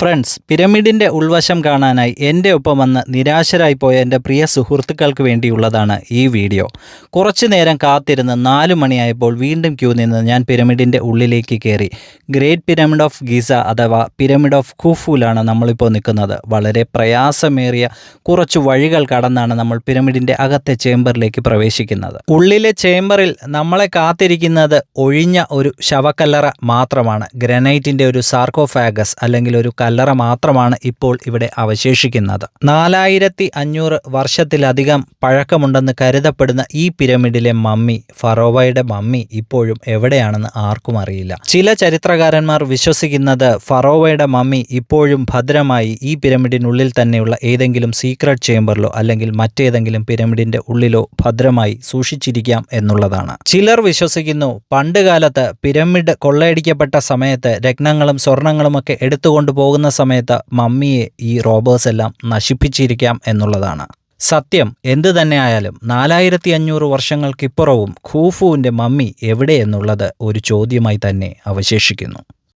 Friends, പിരമിഡിൻ്റെ ഉൾവശം കാണാനായി എൻ്റെ ഒപ്പം വന്ന് നിരാശരായി പോയ എൻ്റെ പ്രിയ സുഹൃത്തുക്കൾക്ക് വേണ്ടിയുള്ളതാണ് ഈ വീഡിയോ. കുറച്ചു നേരം കാത്തിരുന്ന് 4 മണിയായപ്പോൾ വീണ്ടും ക്യൂ നിന്ന് ഞാൻ പിരമിഡിൻ്റെ ഉള്ളിലേക്ക് കയറി. ഗ്രേറ്റ് പിരമിഡ് ഓഫ് ഗിസ അഥവാ പിരമിഡ് ഓഫ് ഖുഫുവിലാണ് നമ്മളിപ്പോൾ നിൽക്കുന്നത്. വളരെ പ്രയാസമേറിയ കുറച്ച് വഴികൾ കടന്നാണ് നമ്മൾ പിരമിഡിൻ്റെ അകത്തെ ചേംബറിലേക്ക് പ്രവേശിക്കുന്നത്. ഉള്ളിലെ ചേംബറിൽ നമ്മളെ കാത്തിരിക്കുന്നത് ഒഴിഞ്ഞ ഒരു ശവക്കല്ലറ മാത്രമാണ്. ഗ്രാനൈറ്റിൻ്റെ ഒരു സാർക്കോഫാഗസ് അല്ലെങ്കിൽ ഒരു കല്ലറ മാത്രമാണ് ഇപ്പോൾ ഇവിടെ അവശേഷിക്കുന്നത്. 4500 വർഷത്തിലധികം പഴക്കമുണ്ടെന്ന് കരുതപ്പെടുന്ന ഈ പിരമിഡിലെ മമ്മി, ഫറോവയുടെ മമ്മി, ഇപ്പോഴും എവിടെയാണെന്ന് ആർക്കും അറിയില്ല. ചില ചരിത്രകാരന്മാർ വിശ്വസിക്കുന്നത് ഫറോവയുടെ മമ്മി ഇപ്പോഴും ഭദ്രമായി ഈ പിരമിഡിനുള്ളിൽ തന്നെയുള്ള ഏതെങ്കിലും സീക്രട്ട് ചേംബറിലോ അല്ലെങ്കിൽ മറ്റേതെങ്കിലും പിരമിഡിന്റെ ഉള്ളിലോ ഭദ്രമായി സൂക്ഷിച്ചിരിക്കാം എന്നുള്ളതാണ്. ചിലർ വിശ്വസിക്കുന്നു പണ്ടുകാലത്ത് പിരമിഡ് കൊള്ളയടിക്കപ്പെട്ട സമയത്ത് രത്നങ്ങളും സ്വർണങ്ങളുമൊക്കെ എടുത്തുകൊണ്ട് പോകുന്ന സമയത്ത് മമ്മിയെ ഈ റോബേഴ്സ് എല്ലാം നശിപ്പിച്ചിരിക്കാം എന്നുള്ളതാണ്. സത്യം എന്തു തന്നെയായാലും 4500 വർഷങ്ങൾക്കിപ്പുറവും ഖൂഫുവിൻ്റെ മമ്മി എവിടെയെന്നുള്ളത് ഒരു ചോദ്യമായി തന്നെ അവശേഷിക്കുന്നു.